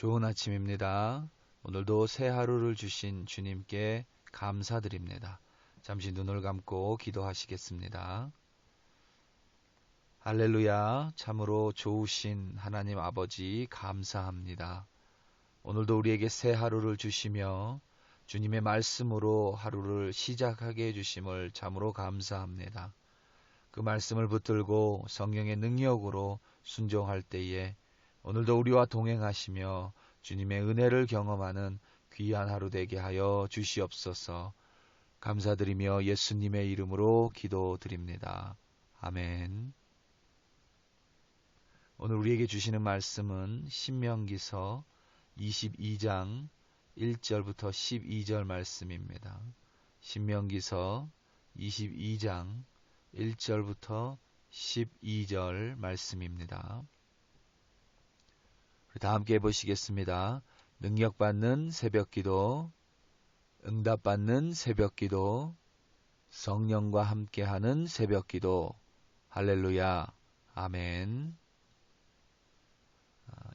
좋은 아침입니다. 오늘도 새 하루를 주신 주님께 감사드립니다. 잠시 눈을 감고 기도하시겠습니다. 할렐루야, 참으로 좋으신 하나님 아버지 감사합니다. 오늘도 우리에게 새 하루를 주시며 주님의 말씀으로 하루를 시작하게 해주심을 참으로 감사합니다. 그 말씀을 붙들고 성령의 능력으로 순종할 때에 오늘도 우리와 동행하시며 주님의 은혜를 경험하는 귀한 하루 되게 하여 주시옵소서. 감사드리며 예수님의 이름으로 기도드립니다. 아멘. 오늘 우리에게 주시는 말씀은 신명기서 22장 1절부터 12절 말씀입니다. 신명기서 22장 1절부터 12절 말씀입니다. 다 함께 해보시겠습니다. 능력받는 새벽기도, 응답받는 새벽기도, 성령과 함께하는 새벽기도. 할렐루야, 아멘.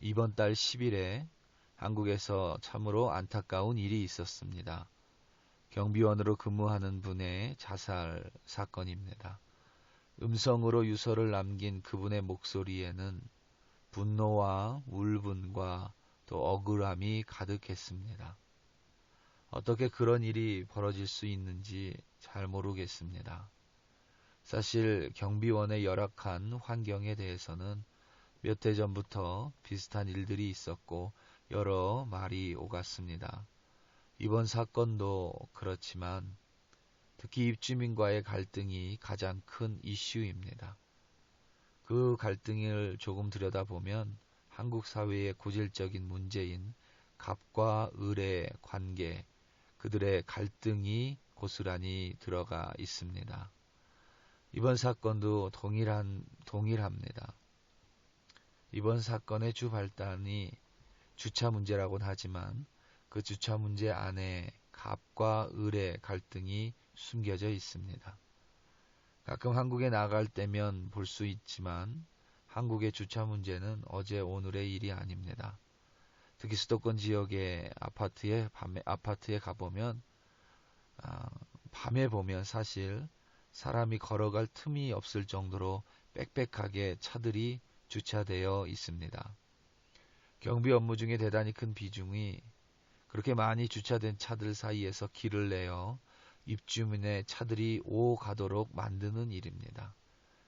이번 달 10일에 한국에서 참으로 안타까운 일이 있었습니다. 경비원으로 근무하는 분의 자살 사건입니다. 음성으로 유서를 남긴 그분의 목소리에는 분노와 울분과 또 억울함이 가득했습니다. 어떻게 그런 일이 벌어질 수 있는지 잘 모르겠습니다. 사실 경비원의 열악한 환경에 대해서는 몇 해 전부터 비슷한 일들이 있었고 여러 말이 오갔습니다. 이번 사건도 그렇지만 특히 입주민과의 갈등이 가장 큰 이슈입니다. 그 갈등을 조금 들여다보면 한국 사회의 고질적인 문제인 갑과 을의 관계, 그들의 갈등이 고스란히 들어가 있습니다. 이번 사건도 동일합니다. 이번 사건의 주 발단이 주차 문제라고는 하지만 그 주차 문제 안에 갑과 을의 갈등이 숨겨져 있습니다. 가끔 한국에 나갈 때면 볼 수 있지만 한국의 주차 문제는 어제 오늘의 일이 아닙니다. 특히 수도권 지역의 아파트에 가보면 밤에 보면 사실 사람이 걸어갈 틈이 없을 정도로 빽빽하게 차들이 주차되어 있습니다. 경비 업무 중에 대단히 큰 비중이 그렇게 많이 주차된 차들 사이에서 길을 내어 입주민의 차들이 오가도록 만드는 일입니다.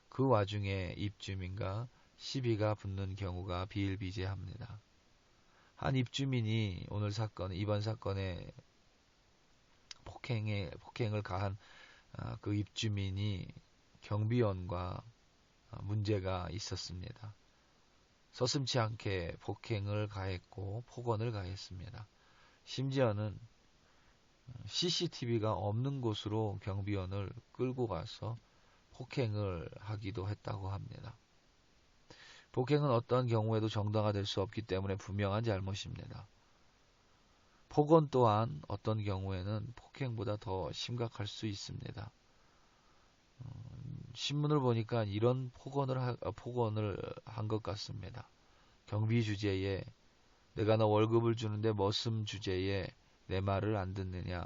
그 와중에 입주민과 시비가 붙는 경우가 비일비재합니다. 한 입주민이 이번 사건에 폭행을 가한 그 입주민이 경비원과 문제가 있었습니다. 서슴지 않게 폭행을 가했고 폭언을 가했습니다. 심지어는 CCTV가 없는 곳으로 경비원을 끌고 가서 폭행을 하기도 했다고 합니다. 폭행은 어떠한 경우에도 정당화될 수 없기 때문에 분명한 잘못입니다. 폭언 또한 어떤 경우에는 폭행보다 더 심각할 수 있습니다. 신문을 보니까 이런 폭언을 한 것 같습니다. 경비 주제에 내가 너 월급을 주는데 머슴 주제에 내 말을 안 듣느냐.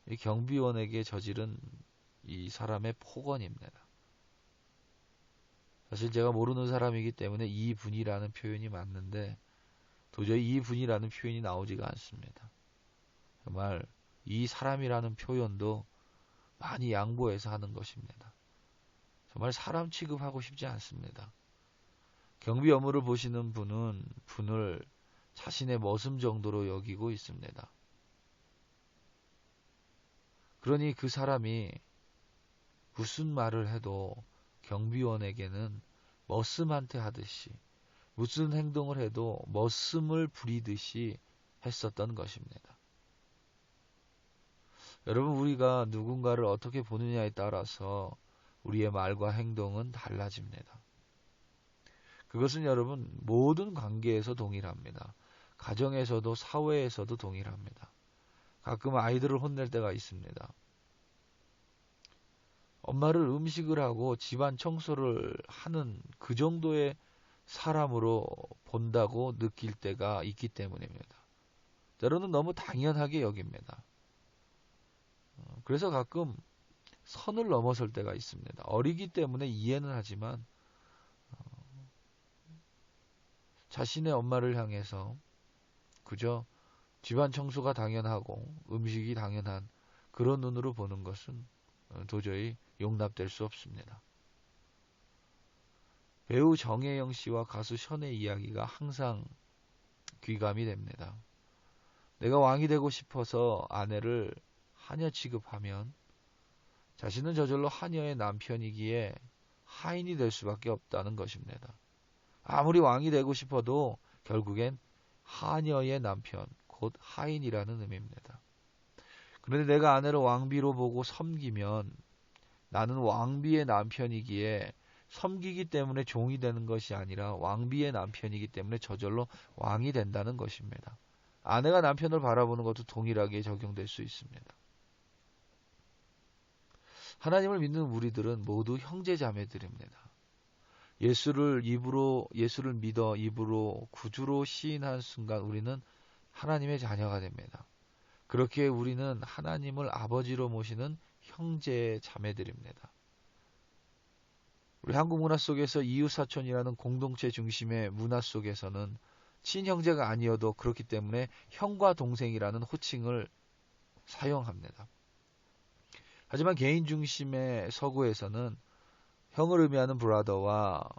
이 경비원에게 저지른 이 사람의 폭언입니다. 사실 제가 모르는 사람이기 때문에 이분이라는 표현이 맞는데 도저히 이분이라는 표현이 나오지가 않습니다. 정말 이 사람이라는 표현도 많이 양보해서 하는 것입니다. 정말 사람 취급하고 싶지 않습니다. 경비 업무를 보시는 분은 분을 자신의 머슴 정도로 여기고 있습니다. 그러니 그 사람이 무슨 말을 해도 경비원에게는 머슴한테 하듯이 무슨 행동을 해도 머슴을 부리듯이 했었던 것입니다. 여러분, 우리가 누군가를 어떻게 보느냐에 따라서 우리의 말과 행동은 달라집니다. 그것은 여러분 모든 관계에서 동일합니다. 가정에서도 사회에서도 동일합니다. 가끔 아이들을 혼낼 때가 있습니다. 엄마를 음식을 하고 집안 청소를 하는 그 정도의 사람으로 본다고 느낄 때가 있기 때문입니다. 때로는 너무 당연하게 여깁니다. 그래서 가끔 선을 넘어설 때가 있습니다. 어리기 때문에 이해는 하지만 자신의 엄마를 향해서 그저 집안 청소가 당연하고 음식이 당연한 그런 눈으로 보는 것은 도저히 용납될 수 없습니다. 배우 정혜영 씨와 가수 션의 이야기가 항상 귀감이 됩니다. 내가 왕이 되고 싶어서 아내를 하녀 취급하면 자신은 저절로 하녀의 남편이기에 하인이 될 수밖에 없다는 것입니다. 아무리 왕이 되고 싶어도 결국엔 하녀의 남편, 곧 하인이라는 의미입니다. 그런데 내가 아내를 왕비로 보고 섬기면 나는 왕비의 남편이기에 섬기기 때문에 종이 되는 것이 아니라 왕비의 남편이기 때문에 저절로 왕이 된다는 것입니다. 아내가 남편을 바라보는 것도 동일하게 적용될 수 있습니다. 하나님을 믿는 우리들은 모두 형제 자매들입니다. 예수를 믿어 입으로 구주로 시인한 순간 우리는 하나님의 자녀가 됩니다. 그렇게 우리는 하나님을 아버지로 모시는 형제 자매들입니다. 우리 한국 문화 속에서 이웃사촌이라는 공동체 중심의 문화 속에서는 친형제가 아니어도 그렇기 때문에 형과 동생이라는 호칭을 사용합니다. 하지만 개인 중심의 서구에서는 형을 의미하는 브라더와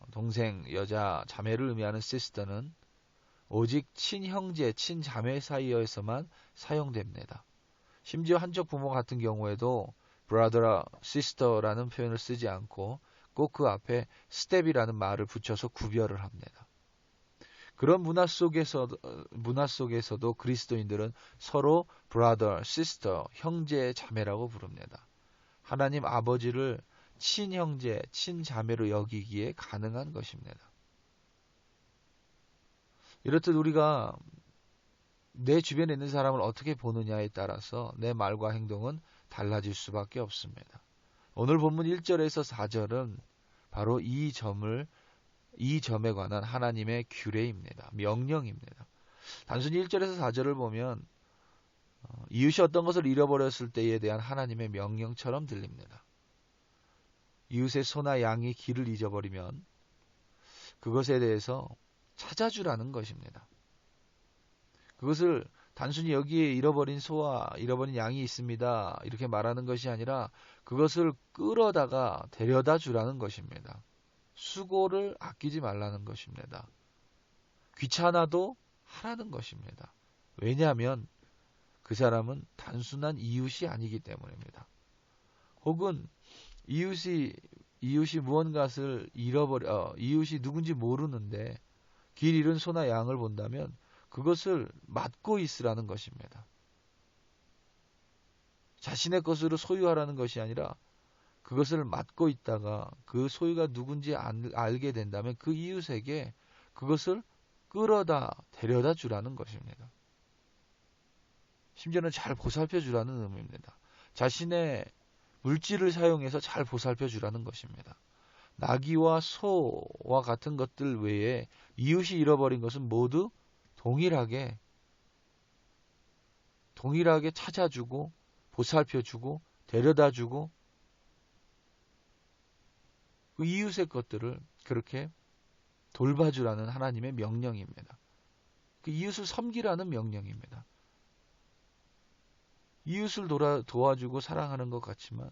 동생, 여자, 자매를 의미하는 시스터는 오직 친형제, 친자매 사이에서만 사용됩니다. 심지어 한쪽 부모 같은 경우에도 brother, sister라는 표현을 쓰지 않고 꼭 그 앞에 step이라는 말을 붙여서 구별을 합니다. 그런 문화 속에서도 그리스도인들은 서로 brother, sister, 형제, 자매라고 부릅니다. 하나님 아버지를 친형제, 친자매로 여기기에 가능한 것입니다. 이렇듯 우리가 내 주변에 있는 사람을 어떻게 보느냐에 따라서 내 말과 행동은 달라질 수밖에 없습니다. 오늘 본문 1절에서 4절은 바로 이 점에 관한 하나님의 규례입니다. 명령입니다. 단순히 1절에서 4절을 보면 이웃이 어떤 것을 잃어버렸을 때에 대한 하나님의 명령처럼 들립니다. 이웃의 소나 양이 길을 잊어버리면 그것에 대해서 찾아주라는 것입니다. 그것을 단순히 여기에 잃어버린 소와 잃어버린 양이 있습니다. 이렇게 말하는 것이 아니라 그것을 끌어다가 데려다 주라는 것입니다. 수고를 아끼지 말라는 것입니다. 귀찮아도 하라는 것입니다. 왜냐하면 그 사람은 단순한 이웃이 아니기 때문입니다. 혹은 이웃이 무언가를 이웃이 누군지 모르는데 길 잃은 소나 양을 본다면 그것을 맡고 있으라는 것입니다. 자신의 것으로 소유하라는 것이 아니라 그것을 맡고 있다가 그 소유가 누군지 알게 된다면 그 이웃에게 그것을 끌어다 데려다 주라는 것입니다. 심지어는 잘 보살펴 주라는 의미입니다. 자신의 물질을 사용해서 잘 보살펴 주라는 것입니다. 나귀와 소와 같은 것들 외에 이웃이 잃어버린 것은 모두 동일하게 찾아주고 보살펴주고 데려다주고 그 이웃의 것들을 그렇게 돌봐주라는 하나님의 명령입니다. 그 이웃을 섬기라는 명령입니다. 이웃을 도와주고 사랑하는 것 같지만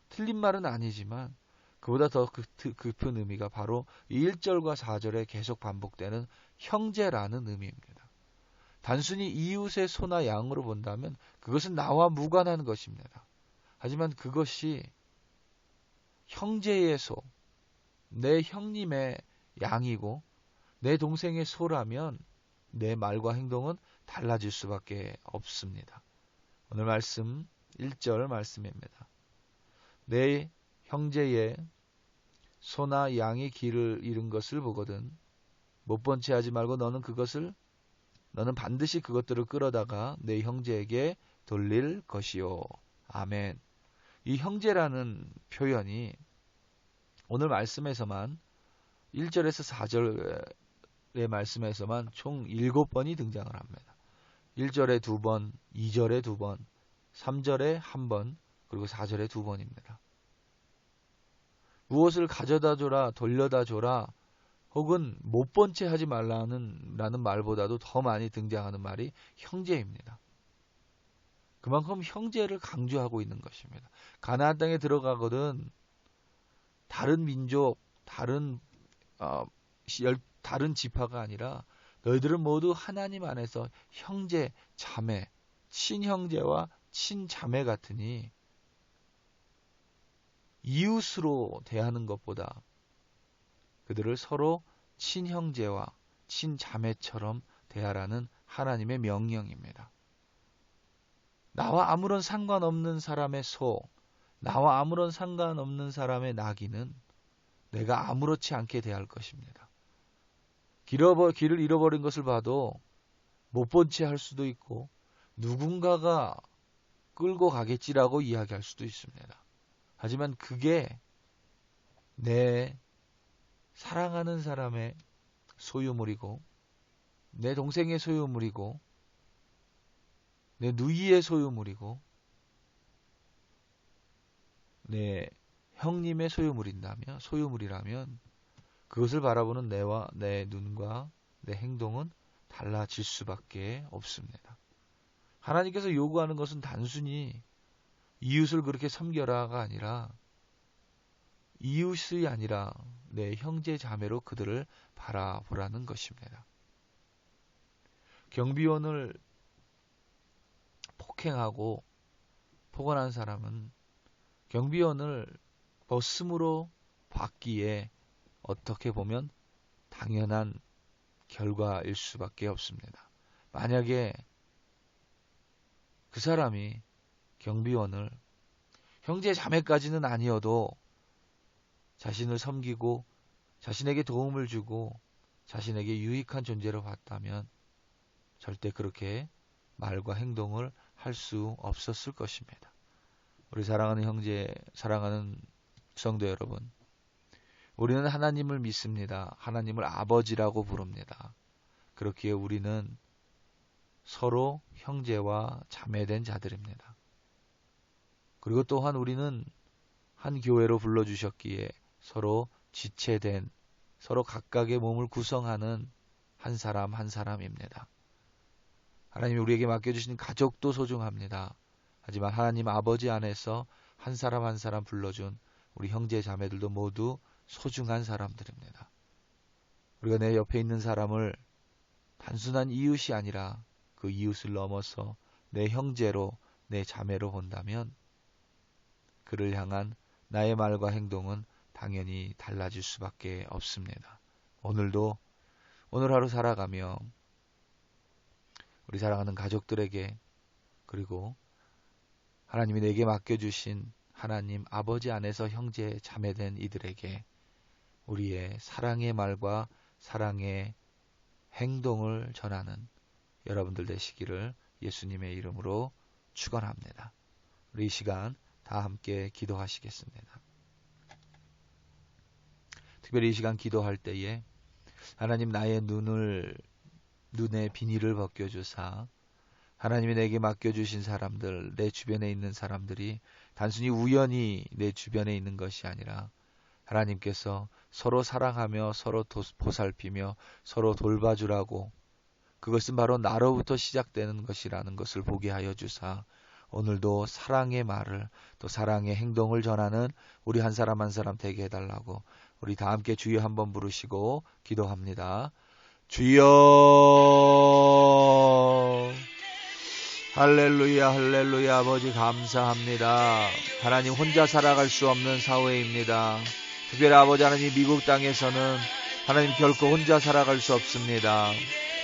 틀린 말은 아니지만 그보다 더 깊은 의미가 바로 1절과 4절에 계속 반복되는 형제라는 의미입니다. 단순히 이웃의 소나 양으로 본다면 그것은 나와 무관한 것입니다. 하지만 그것이 형제의 소, 내 형님의 양이고 내 동생의 소라면 내 말과 행동은 달라질 수밖에 없습니다. 오늘 말씀 1절 말씀입니다. 내 형제의 소나 양의 길을 잃은 것을 보거든 못 본 채 하지 말고 너는 반드시 그것들을 끌어다가 내 형제에게 돌릴 것이요. 아멘. 이 형제라는 표현이 오늘 말씀에서만 1절에서 4절의 말씀에서만 총 7번이 등장을 합니다. 1절에 2번, 2절에 2번, 3절에 1번, 그리고 4절에 2번입니다. 무엇을 가져다 줘라, 돌려다 줘라, 혹은 못 본 채 하지 말라는 말보다도 더 많이 등장하는 말이 형제입니다. 그만큼 형제를 강조하고 있는 것입니다. 가나안 땅에 들어가거든 다른 민족, 다른 지파가 아니라 너희들은 모두 하나님 안에서 형제, 자매, 친형제와 친자매 같으니 이웃으로 대하는 것보다 그들을 서로 친형제와 친자매처럼 대하라는 하나님의 명령입니다. 나와 아무런 상관없는 사람의 소, 나와 아무런 상관없는 사람의 나귀는 내가 아무렇지 않게 대할 것입니다. 길을 잃어버린 것을 봐도 못 본 채 할 수도 있고 누군가가 끌고 가겠지라고 이야기할 수도 있습니다. 하지만 그게 내 사랑하는 사람의 소유물이고 내 동생의 소유물이고 내 누이의 소유물이고 내 형님의 소유물이라면 그것을 바라보는 내와 내 눈과 내 행동은 달라질 수밖에 없습니다. 하나님께서 요구하는 것은 단순히 이웃을 그렇게 섬겨라가 아니라 이웃이 아니라 내 형제 자매로 그들을 바라보라는 것입니다. 경비원을 폭행하고 폭언한 사람은 경비원을 벗음으로 받기에 어떻게 보면 당연한 결과일 수밖에 없습니다. 만약에 그 사람이 경비원을 형제 자매까지는 아니어도 자신을 섬기고 자신에게 도움을 주고 자신에게 유익한 존재로 봤다면 절대 그렇게 말과 행동을 할 수 없었을 것입니다. 우리 사랑하는 형제, 사랑하는 성도 여러분, 우리는 하나님을 믿습니다. 하나님을 아버지라고 부릅니다. 그렇기에 우리는 서로 형제와 자매된 자들입니다. 그리고 또한 우리는 한 교회로 불러주셨기에 서로 지체된, 서로 각각의 몸을 구성하는 한 사람 한 사람입니다. 하나님이 우리에게 맡겨주신 가족도 소중합니다. 하지만 하나님 아버지 안에서 한 사람 한 사람 불러준 우리 형제 자매들도 모두 소중한 사람들입니다. 우리가 내 옆에 있는 사람을 단순한 이웃이 아니라 그 이웃을 넘어서 내 형제로, 내 자매로 본다면 그를 향한 나의 말과 행동은 당연히 달라질 수밖에 없습니다. 오늘 하루 살아가며 우리 사랑하는 가족들에게, 그리고 하나님이 내게 맡겨주신 하나님 아버지 안에서 형제 자매된 이들에게 우리의 사랑의 말과 사랑의 행동을 전하는 여러분들 되시기를 예수님의 이름으로 축원합니다. 우리 이 시간 다 함께 기도하시겠습니다. 특별히 이 시간 기도할 때에 하나님 나의 눈의 비닐을 벗겨주사 하나님이 내게 맡겨주신 사람들, 내 주변에 있는 사람들이 단순히 우연히 내 주변에 있는 것이 아니라 하나님께서 서로 사랑하며 서로 보살피며 서로 돌봐주라고, 그것은 바로 나로부터 시작되는 것이라는 것을 보게 하여 주사 오늘도 사랑의 말을, 또 사랑의 행동을 전하는 우리 한 사람 한 사람 되게 해달라고 우리 다 함께 주여 한번 부르시고 기도합니다. 주여, 할렐루야 할렐루야. 아버지 감사합니다. 하나님 혼자 살아갈 수 없는 사회입니다. 특별히 아버지 하나님 미국 땅에서는 하나님 결코 혼자 살아갈 수 없습니다.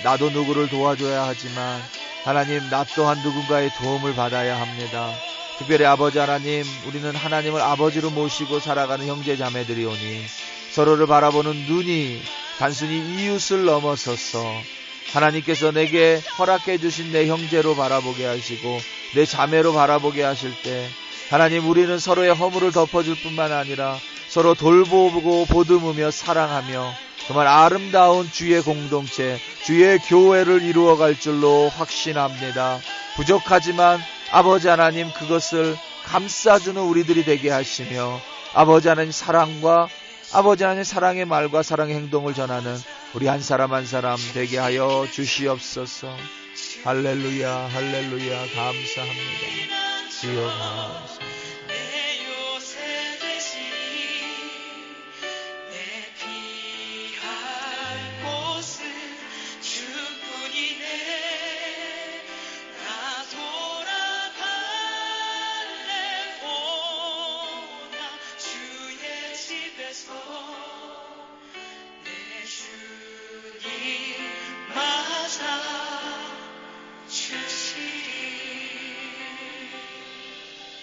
나도 누구를 도와줘야 하지만 하나님 나 또한 누군가의 도움을 받아야 합니다. 특별히 아버지 하나님, 우리는 하나님을 아버지로 모시고 살아가는 형제 자매들이 오니 서로를 바라보는 눈이 단순히 이웃을 넘어서서 하나님께서 내게 허락해 주신 내 형제로 바라보게 하시고 내 자매로 바라보게 하실 때 하나님, 우리는 서로의 허물을 덮어줄 뿐만 아니라 서로 돌보고 보듬으며 사랑하며 정말 아름다운 주의 공동체, 주의 교회를 이루어갈 줄로 확신합니다. 부족하지만 아버지 하나님 그것을 감싸주는 우리들이 되게 하시며 아버지 하나님 사랑과 아버지 하나님 사랑의 말과 사랑의 행동을 전하는 우리 한 사람 한 사람 되게 하여 주시옵소서. 할렐루야 할렐루야 감사합니다. 주여